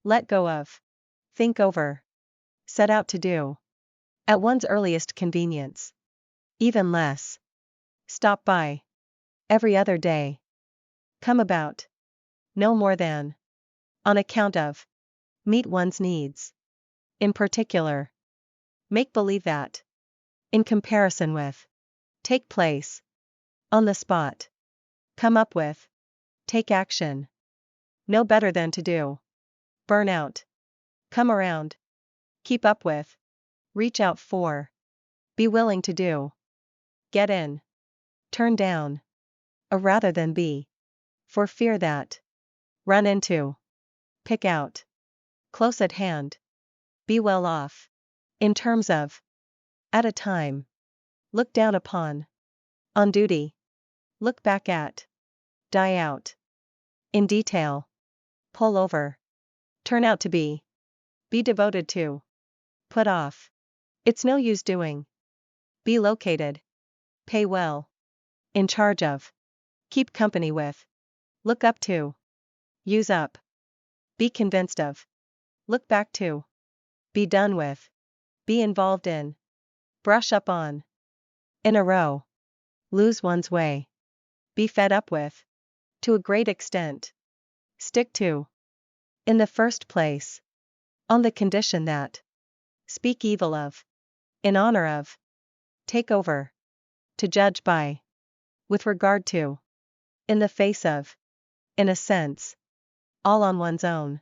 let go of, think over, set out to do, at one's earliest convenience, even less, stop by, every other day, come about, no more than, on account of, meet one's needs, in particular, make believe that, in comparison with, take place, on the spot, come up with, take action, know better than to do, burn out, come around, keep up with, reach out for, be willing to do, get in, turn down, a rather than be, for fear that, run into, pick out, close at hand, be well off, in terms of, at a time, look down upon, on duty, look back at, die out, in detail, pull over, turn out to be devoted to, put off, it's no use doing, be located, pay well, in charge of, keep company with, look up to, use up, be convinced of, look back to, be done with, be involved in, brush up on, in a row, lose one's way, be fed up with, to a great extent, stick to, in the first place, on the condition that, speak evil of, in honor of, take over, to judge by, with regard to, in the face of, in a sense, all on one's own,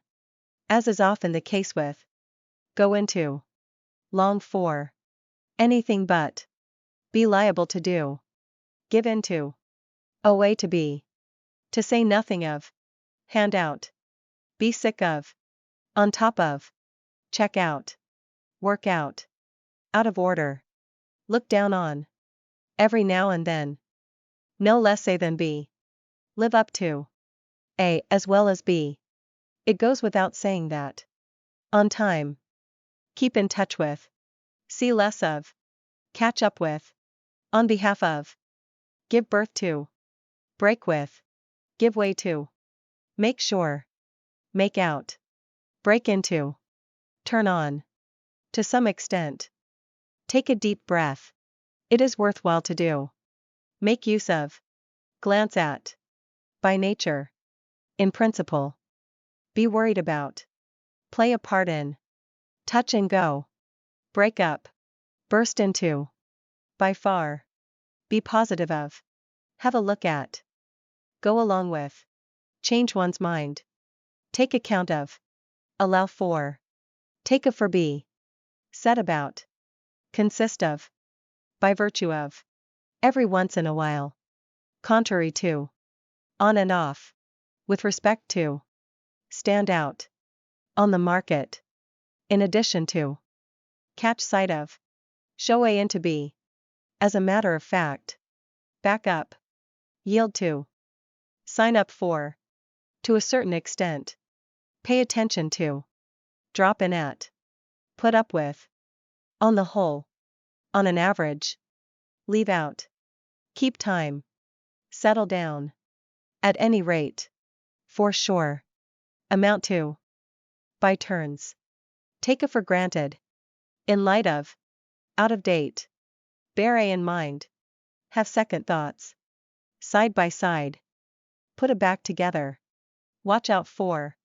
as is often the case with, go into, long for, anything but, be liable to do, give into, a way to say nothing of, hand out, be sick of, on top of, check out, work out of order, look down on, every now and then, no less A than B, live up to, A as well as B, it goes without saying that, on time, keep in touch with, see less of, catch up with, on behalf of, give birth to, break with, give way to, make sure, make out, break into, turn on, to some extent, take a deep breath, it is worthwhile to do, make use of, glance at, by nature, in principle, be worried about, play a part in, touch and go, break up, burst into, by far, be positive of, have a look at, go along with, change one's mind, take account of, allow for, take a for be, set about, consist of, by virtue of, every once in a while, contrary to, on and off, with respect to, stand out, on the market, in addition to, catch sight of, show A into B, as a matter of fact, back up, yield to, sign up for, to a certain extent, pay attention to, drop in at, put up with, on the whole, on an average, leave out, keep time, settle down, at any rate, for sure, amount to, by turns, take a for granted, in light of, out of date, bear A in mind, have second thoughts, side by side, put a back together, watch out for,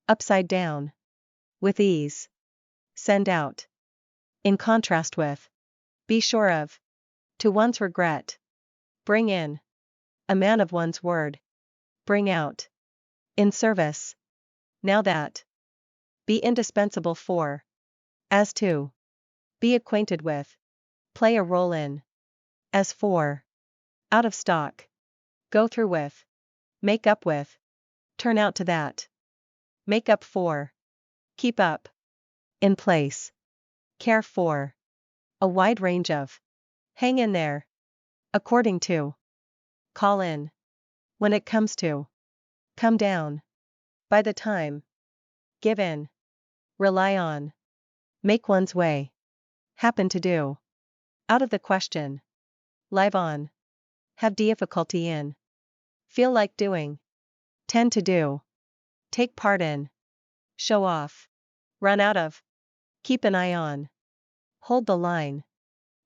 upside down, with ease, send out, in contrast with, be sure of, to one's regret, bring in, a man of one's word, bring out, in service, now that, be indispensable for, as to, be acquainted with, play a role in, as for, out of stock, go through with, make up with, turn out to that, make up for, keep up, in place, care for, a wide range of, hang in there, according to, call in, when it comes to, come down, by the time, give in, rely on, make one's way, happen to do, out of the question, live on, have difficulty in, feel like doing, tend to do, take part in, show off, run out of, keep an eye on, hold the line,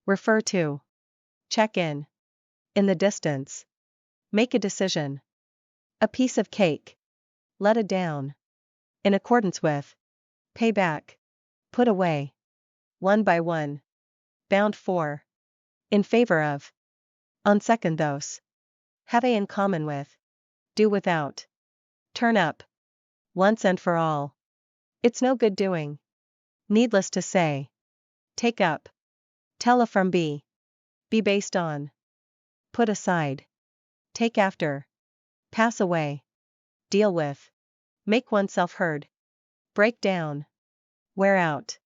refer to, check in the distance, make a decision, a piece of cake, let it down, in accordance with, pay back, put away, one by one, bound for, in favor of, on second those, have a in common with, do without, turn up, once and for all, it's no good doing, needless to say, take up, tell a from be based on, put aside, take after, pass away, deal with, make oneself heard, break down, wear out,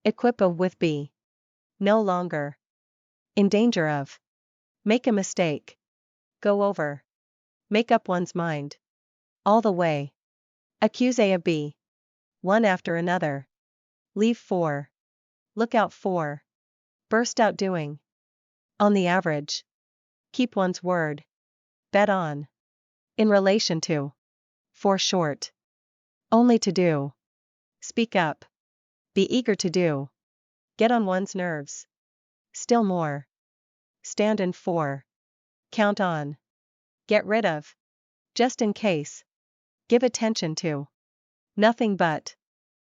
equip of with be, no longer, in danger of, make a mistake, go over, make up one's mind, all the way, accuse a of b, one after another, leave for, look out for, burst out doing, on the average, keep one's word, bet on, in relation to, for short, only to do, speak up, be eager to do, get on one's nerves, still more, stand in for, count on, get rid of, just in case, give attention to, nothing but,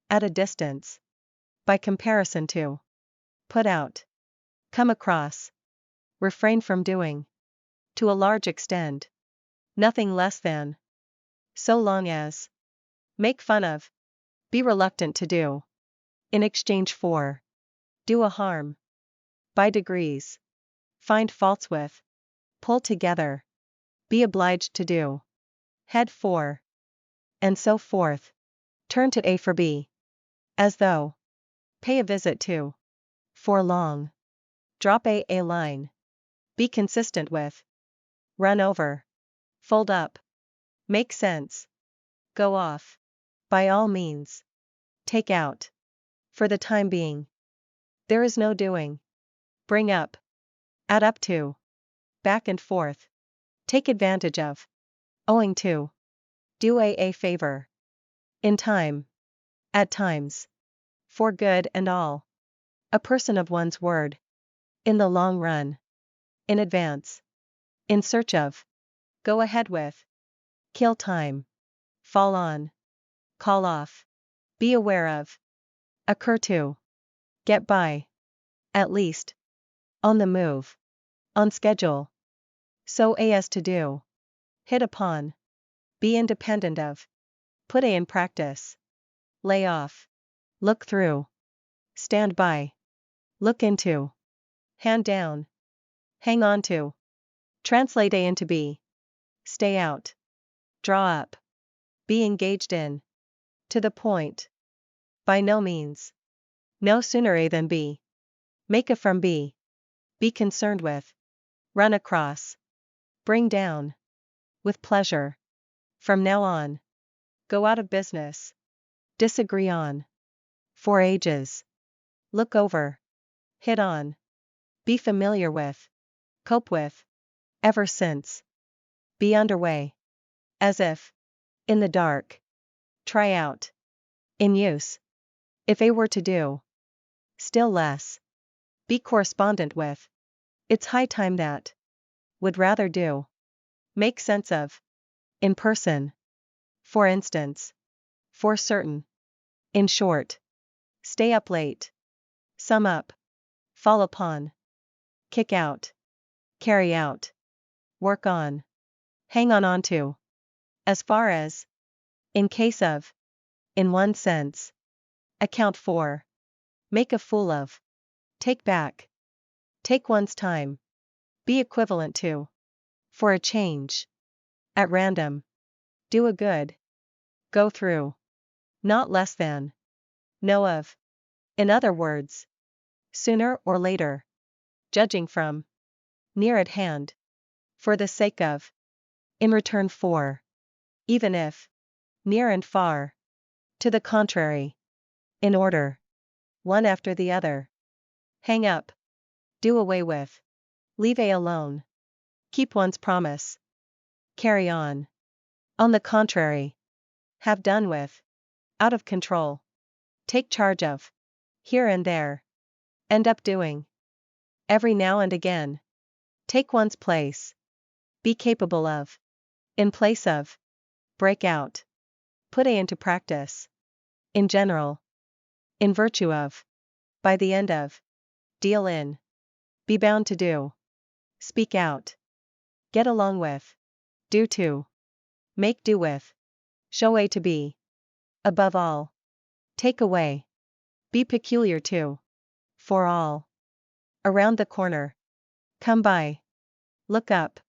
at a distance, by comparison to, put out, come across, refrain from doing, to a large extent, nothing less than, so long as, make fun of, be reluctant to do, in exchange for, do a harm, by degrees, find faults with, pull together, be obliged to do, head for, and so forth, turn to a for b, as though, pay a visit to, for long, drop a line, be consistent with, run over, fold up, make sense, go off, by all means, take out, for the time being, there is no doing, bring up, add up to, back and forth, take advantage of, owing to, do a favor, in time, at times, for good and all, a person of one's word, in the long run, in advance, in search of, go ahead with, kill time, fall on, call off, be aware of, occur to, get by, at least, on the move, on schedule, so as to do, hit upon, be independent of, put a in practice, lay off, look through, stand by, look into, hand down, hang on to, translate a into be, stay out, draw up, be engaged in, to the point, by no means, no sooner a than b, make a from be concerned with, run across, bring down, with pleasure, from now on, go out of business, disagree on, for ages, look over, hit on, be familiar with, cope with, ever since, be underway, as if, in the dark, try out, in use, if a were to do, still less, be correspondent with, it's high time that, would rather do, make sense of, in person, for instance, for certain, in short, stay up late, sum up, fall upon, kick out, carry out, work on, hang on to, as far as, in case of, in one sense, account for, make a fool of, take back, take one's time, be equivalent to, for a change, at random, do a good, go through, not less than, know of, in other words, sooner or later, judging from, near at hand, for the sake of, in return for, even if, near and far, to the contrary, in order, one after the other, hang up, do away with, leave a alone, keep one's promise, carry on the contrary, have done with, out of control, take charge of, here and there, end up doing, every now and again, take one's place, be capable of, in place of, break out, put into practice, in general, in virtue of, by the end of, deal in, be bound to do, speak out, get along with, do to, make do with, show a to be, above all, take away, be peculiar to, for all, around the corner, come by, look up,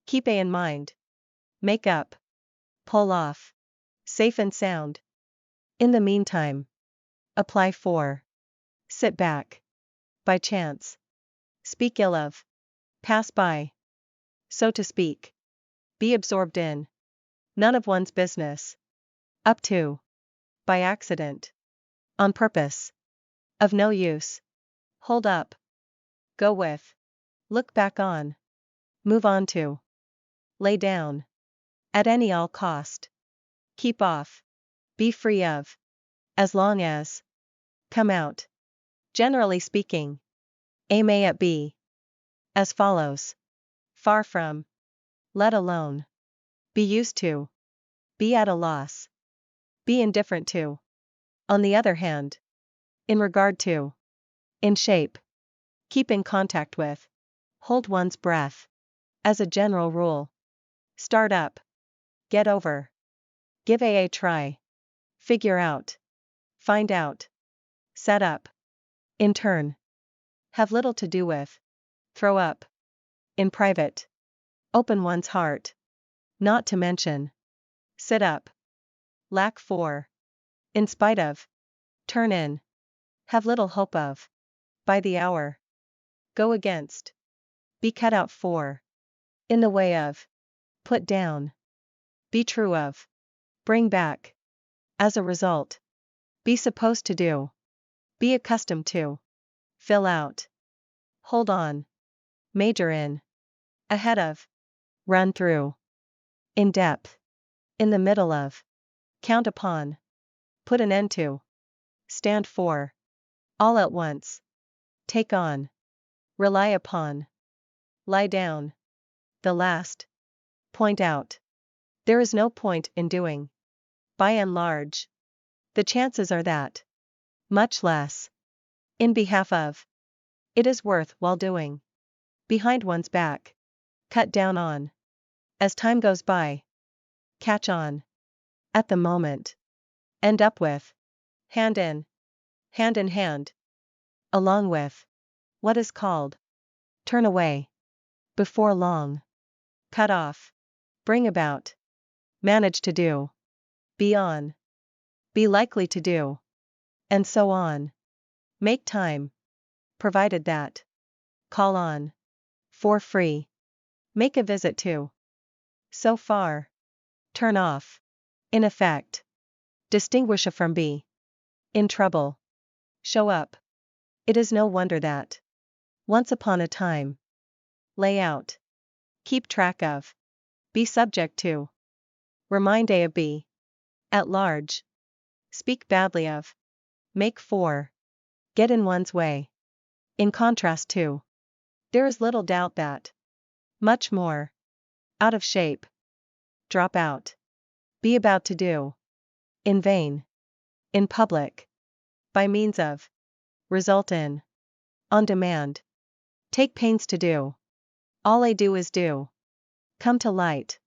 keep a in mind, make up, pull off, safe and sound, in the meantime, apply for, sit back, by chance, speak ill of, pass by, so to speak, be absorbed in, none of one's business, up to, by accident, on purpose, of no use, hold up, go with, look back on, move on to, lay down, at any all cost, keep off, be free of, as long as, come out, generally speaking, aim a at b, as follows, far from, let alone, be used to, be at a loss, be indifferent to, on the other hand, in regard to, in shape, keep in contact with, hold one's breath, as a general rule, start up, get over, give a try, figure out, find out, set up, in turn, have little to do with, throw up, in private, open one's heart, not to mention, sit up, lack for, in spite of, turn in, have little hope of, by the hour, go against, be cut out for, in the way of, put down, be true of, bring back, as a result, be supposed to do, be accustomed to, fill out, hold on, major in, ahead of, run through, in depth, in the middle of, count upon, put an end to, stand for, all at once, take on, rely upon, lie down, the last, point out. There is no point in doing, by and large. The chances are that, much less, in behalf of, it is worth while doing, behind one's back, cut down on, as time goes by, catch on, at the moment, end up with, hand in hand, along with, what is called, turn away, before long, cut off, bring about, manage to do, be on, be likely to do, and so on, make time, provided that, call on, for free, make a visit to, so far, turn off, in effect, distinguish a from be, in trouble, show up, it is no wonder that, once upon a time, lay out, keep track of, be subject to, remind a of b, at large, speak badly of, make for, get in one's way, in contrast to, there is little doubt that, much more, out of shape, drop out, be about to do, in vain, in public, by means of, result in, on demand, take pains to do, all I do is do, come to light,